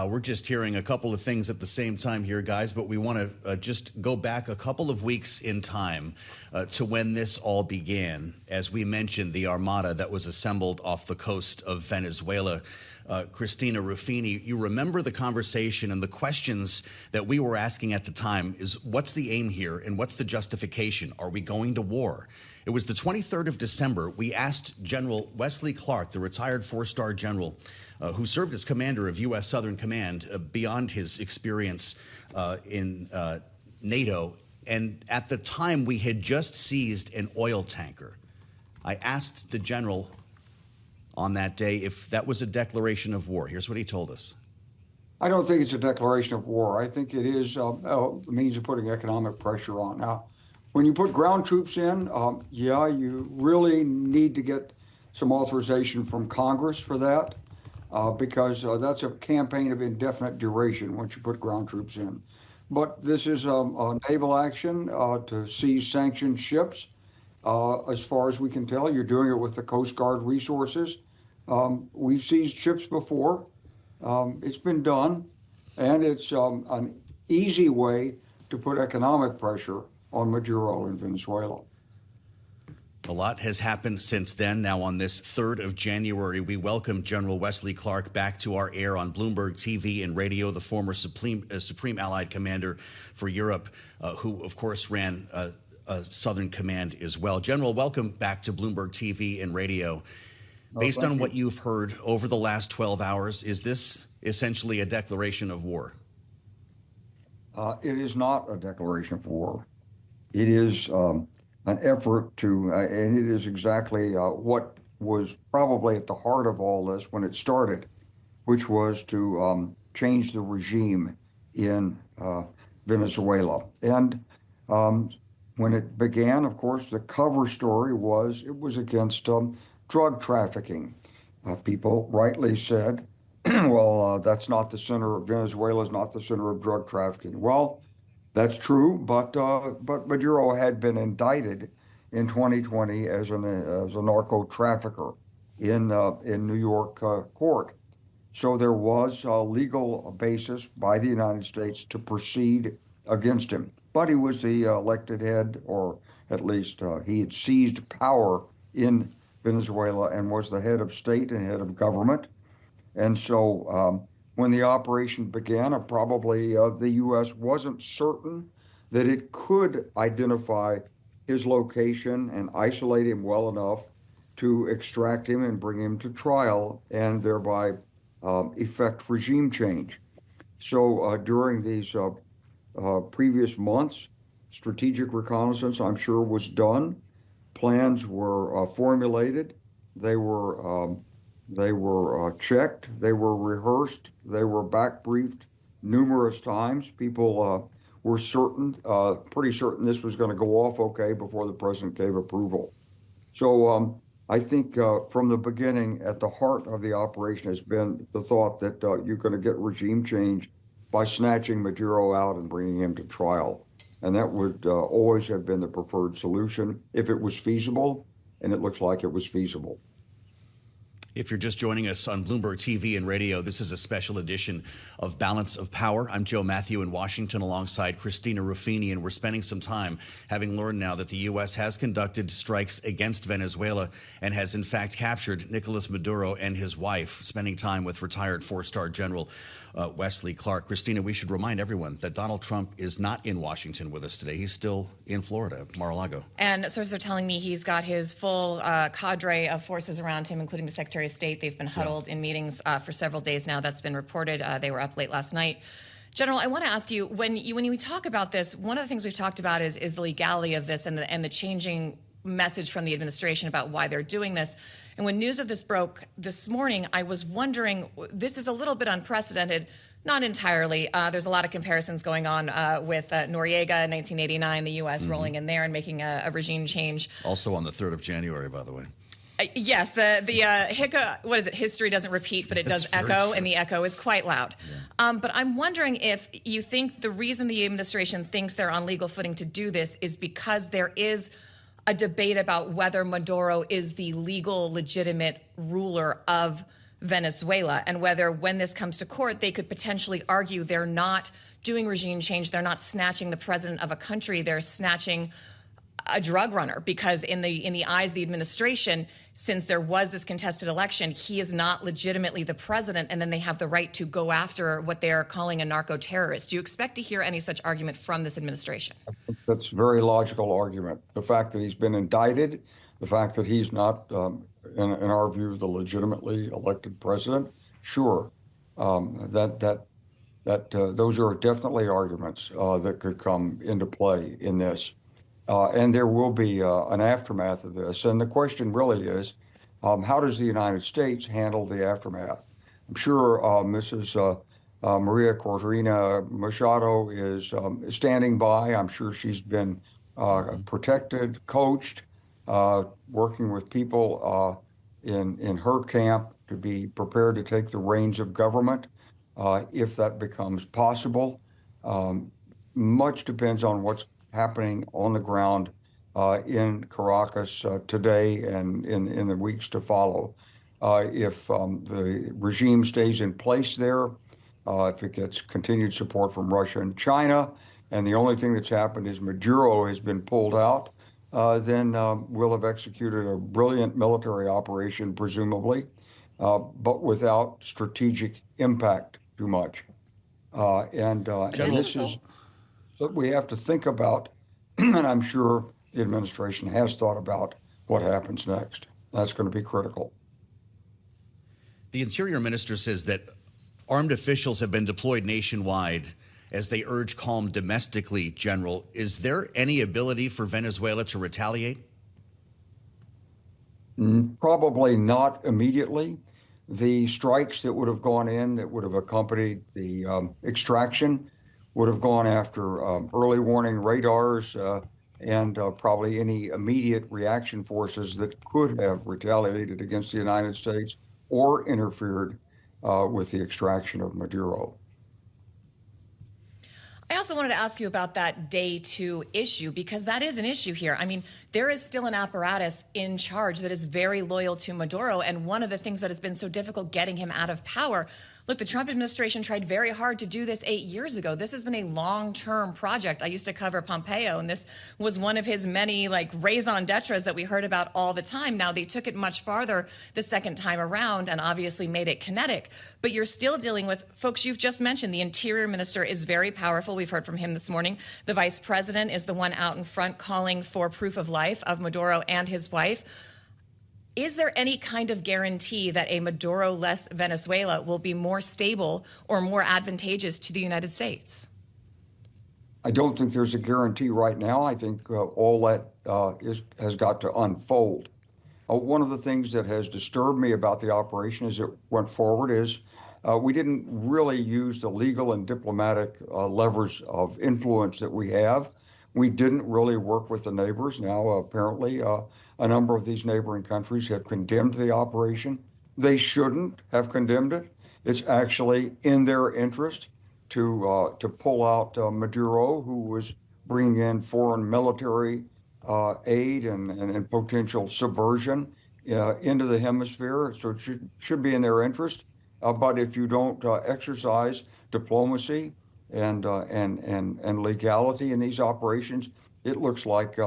We're just hearing a couple of things at the same time here, guys, but we want to just go back a couple of weeks in time to when this all began. As we mentioned, the armada that was assembled off the coast of Venezuela. Christina, Ruffini, you remember the conversation and the questions that we were asking at the time is, what's the aim here and what's the justification? Are we going to war? It was the 23rd of December. We asked General Wesley Clark, the retired four-star general who served as commander of U.S. Southern Command beyond his experience in NATO. And at the time, we had just seized an oil tanker. I asked the general on that day if that was a declaration of war. Here's what he told us. I don't think it's a declaration of war. I think it is a means of putting economic pressure on. Now, when you put ground troops in, yeah, you really need to get some authorization from Congress for that, because that's a campaign of indefinite duration once you put ground troops in. But this is a naval action to seize sanctioned ships. As far as we can tell, you're doing it with the Coast Guard resources. We've seized ships before. It's been done, and it's an easy way to put economic pressure on Maduro in Venezuela. A lot has happened since then. Now, on this 3rd of January, we welcome General Wesley Clark back to our air on Bloomberg TV and radio, the former Supreme Allied Commander for Europe, who, of course, ran Southern Command as well. General, welcome back to Bloomberg TV and radio. Based on what you've heard over the last 12 hours, is this essentially a declaration of war? It is not a declaration of war. It is an effort to, and it is exactly what was probably at the heart of all this when it started, which was to change the regime in Venezuela. And when it began, of course, the cover story was it was against drug trafficking. People rightly said, well, that's not the center of Venezuela, is not the center of drug trafficking. Well, that's true, but Maduro had been indicted in 2020 as a narco trafficker in New York court. So there was a legal basis by the United States to proceed against him. But he was the elected head, or at least he had seized power in Venezuela and was the head of state and head of government. And so when the operation began, probably the U.S. wasn't certain that it could identify his location and isolate him well enough to extract him and bring him to trial and thereby effect regime change. So during these previous months, strategic reconnaissance, I'm sure, was done. Plans were formulated. They were checked. They were rehearsed. They were back briefed numerous times. People were certain, pretty certain this was going to go off okay before the president gave approval. So I think from the beginning, at the heart of the operation has been the thought that you're going to get regime change by snatching Maduro out and bringing him to trial. And that would always have been the preferred solution if it was feasible, and it looks like it was feasible. If you're just joining us on Bloomberg TV and radio, this is a special edition of Balance of Power. I'm Mathieu in Washington alongside Christina Ruffini, and we're spending some time having learned now that the U.S. has conducted strikes against Venezuela and has in fact captured Nicolas Maduro and his wife, spending time with retired four-star General Wesley Clark. Christina, we should remind everyone that Donald Trump is not in Washington with us today. He's still in Florida, Mar-a-Lago. And sources are telling me he's got his full cadre of forces around him, including the Secretary of State. They've been huddled in meetings for several days now. That's been reported. They were up late last night. General, I want to ask you, when we talk about this, one of the things we've talked about is the legality of this and the changing message from the administration about why they're doing this. And when news of this broke this morning, I was wondering, this is a little bit unprecedented, not entirely. There's a lot of comparisons going on with Noriega in 1989, the U.S. rolling in there and making a regime change. Also on the 3rd of January, by the way. Yes, the hiccup, what is it? History doesn't repeat, but it does echo, and the echo is quite loud. Yeah. But I'm wondering if you think the reason the administration thinks they're on legal footing to do this is because there is a debate about whether Maduro is the legal, legitimate ruler of Venezuela, and whether when this comes to court, they could potentially argue they're not doing regime change, they're not snatching the president of a country, they're snatching a drug runner, because in the eyes of the administration, since there was this contested election, he is not legitimately the president, and then they have the right to go after what they are calling a narco-terrorist. Do you expect to hear any such argument from this administration? That's a very logical argument. The fact that he's been indicted, the fact that he's not, in our view, the legitimately elected president, sure, those are definitely arguments that could come into play in this. And there will be an aftermath of this. And the question really is, how does the United States handle the aftermath? I'm sure Mrs. Maria Corina Machado is standing by. I'm sure she's been protected, coached, working with people in her camp to be prepared to take the reins of government if that becomes possible. Much depends on what's happening on the ground in Caracas today and in the weeks to follow. If the regime stays in place there, if it gets continued support from Russia and China, and the only thing that's happened is Maduro has been pulled out, then we'll have executed a brilliant military operation, presumably, but without strategic impact too much. And this is what we have to think about, and I'm sure the administration has thought about what happens next. That's going to be critical. The Interior Minister says that armed officials have been deployed nationwide as they urge calm domestically, General. Is there any ability for Venezuela to retaliate? Probably not immediately. The strikes that would have gone in, that would have accompanied the extraction, would have gone after early warning radars and probably any immediate reaction forces that could have retaliated against the United States or interfered with the extraction of Maduro. I also wanted to ask you about that day 2 issue, because that is an issue here. I mean, there is still an apparatus in charge that is very loyal to Maduro, and one of the things that has been so difficult getting him out of power. Look, the Trump administration tried very hard to do this 8 years ago. This has been a long-term project. I used to cover Pompeo, and this was one of his many raison d'etres that we heard about all the time. Now, they took it much farther the second time around and obviously made it kinetic. But you're still dealing with folks you've just mentioned. The Interior Minister is very powerful. We've heard from him this morning. The Vice President is the one out in front calling for proof of life of Maduro and his wife. Is there any kind of guarantee that a Maduro-less Venezuela will be more stable or more advantageous to the United States? I don't think there's a guarantee right now. I think all that has got to unfold. One of the things that has disturbed me about the operation as it went forward is we didn't really use the legal and diplomatic levers of influence that we have. We didn't really work with the neighbors. Now, apparently, a number of these neighboring countries have condemned the operation. They shouldn't have condemned it. It's actually in their interest to pull out Maduro, who was bringing in foreign military aid and potential subversion into the hemisphere. So it should be in their interest. But if you don't exercise diplomacy and legality in these operations, it looks like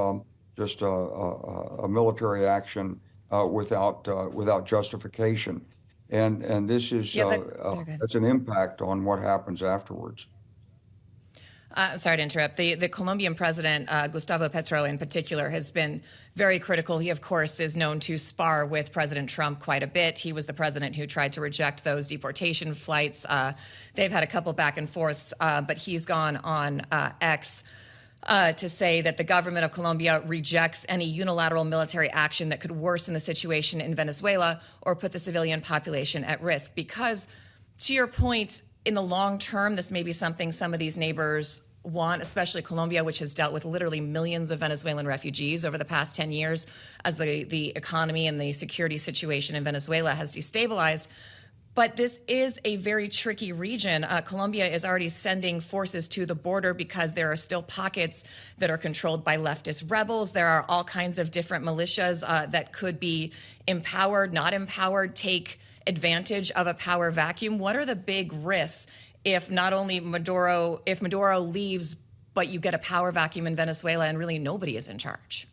just a military action without justification, and this is that's an impact on what happens afterwards. Sorry to interrupt. The Colombian president, Gustavo Petro in particular, has been very critical. He, of course, is known to spar with President Trump quite a bit. He was the president who tried to reject those deportation flights. They've had a couple back and forths, but he's gone on X to say that the government of Colombia rejects any unilateral military action that could worsen the situation in Venezuela or put the civilian population at risk. Because, to your point, in the long term, this may be something some of these neighbors want, especially Colombia, which has dealt with literally millions of Venezuelan refugees over the past 10 years as the economy and the security situation in Venezuela has destabilized. But this is a very tricky region. Colombia is already sending forces to the border because there are still pockets that are controlled by leftist rebels. There are all kinds of different militias that could be empowered, not empowered, take advantage of a power vacuum? What are the big risks if not only Maduro leaves, but you get a power vacuum in Venezuela and really nobody is in charge?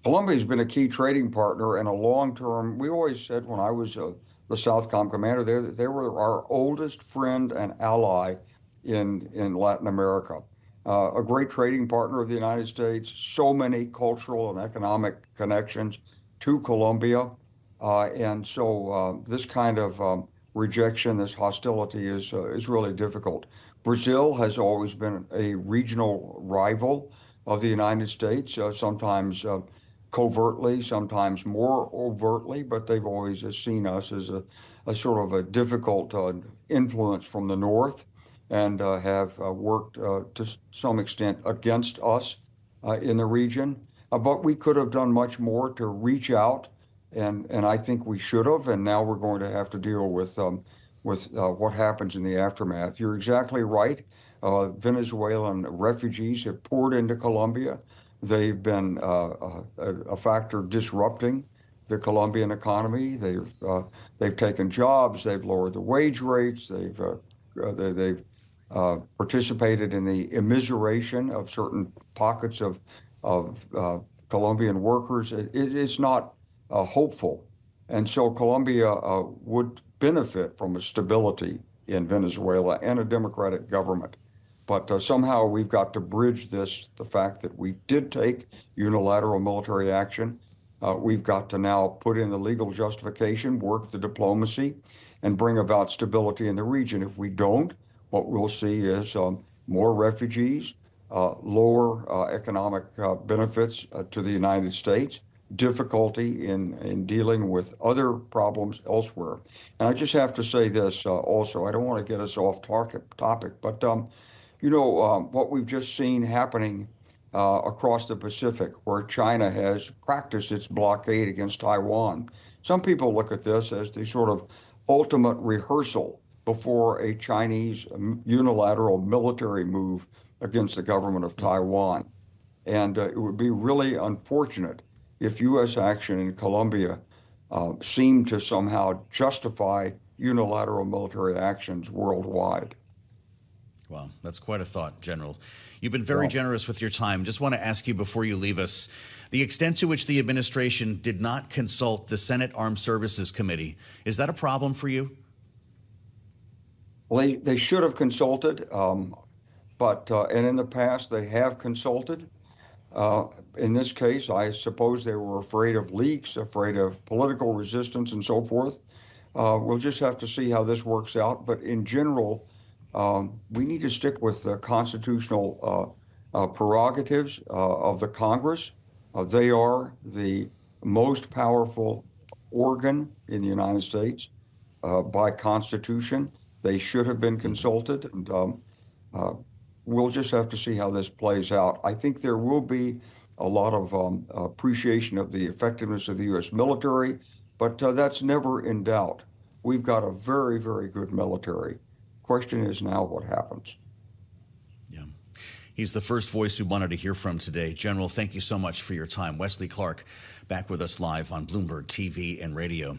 Colombia's been a key trading partner and a long-term. We always said when I was the Southcom commander, they were our oldest friend and ally in Latin America. A great trading partner of the United States. So many cultural and economic connections to Colombia, and so this kind of rejection, this hostility is really difficult. Brazil has always been a regional rival of the United States, sometimes covertly, sometimes more overtly, but they've always seen us as a sort of a difficult influence from the north and have worked to some extent against us in the region. But we could have done much more to reach out, and I think we should have, and now we're going to have to deal with what happens in the aftermath. You're exactly right. Venezuelan refugees have poured into Colombia. They've been a factor disrupting the Colombian economy. They've taken jobs. They've lowered the wage rates. They've participated in the immiseration of certain pockets of Colombian workers. It is not hopeful, and so Colombia would benefit from a stability in Venezuela and a democratic government. But somehow we've got to bridge the fact that we did take unilateral military action. We've got to now put in the legal justification, work the diplomacy, and bring about stability in the region. If we don't, what we'll see is more refugees, lower economic benefits to the United States, difficulty in dealing with other problems elsewhere. And I just have to say this also, I don't want to get us off topic, but what we've just seen happening across the Pacific, where China has practiced its blockade against Taiwan. Some people look at this as the sort of ultimate rehearsal before a Chinese unilateral military move against the government of Taiwan. And it would be really unfortunate if U.S. action in Colombia seemed to somehow justify unilateral military actions worldwide. Wow, that's quite a thought, General. You've been very generous with your time. Just want to ask you before you leave us, the extent to which the administration did not consult the Senate Armed Services Committee, is that a problem for you? Well, they should have consulted, but and in the past they have consulted. In this case, I suppose they were afraid of leaks, afraid of political resistance and so forth. We'll just have to see how this works out. But in general, we need to stick with the constitutional prerogatives of the Congress. They are the most powerful organ in the United States by Constitution. They should have been consulted, and we'll just have to see how this plays out. I think there will be a lot of appreciation of the effectiveness of the U.S. military, but that's never in doubt. We've got a very, very good military. Question is now what happens. Yeah. He's the first voice we wanted to hear from today. General, thank you so much for your time. Wesley Clark, back with us live on Bloomberg TV and radio.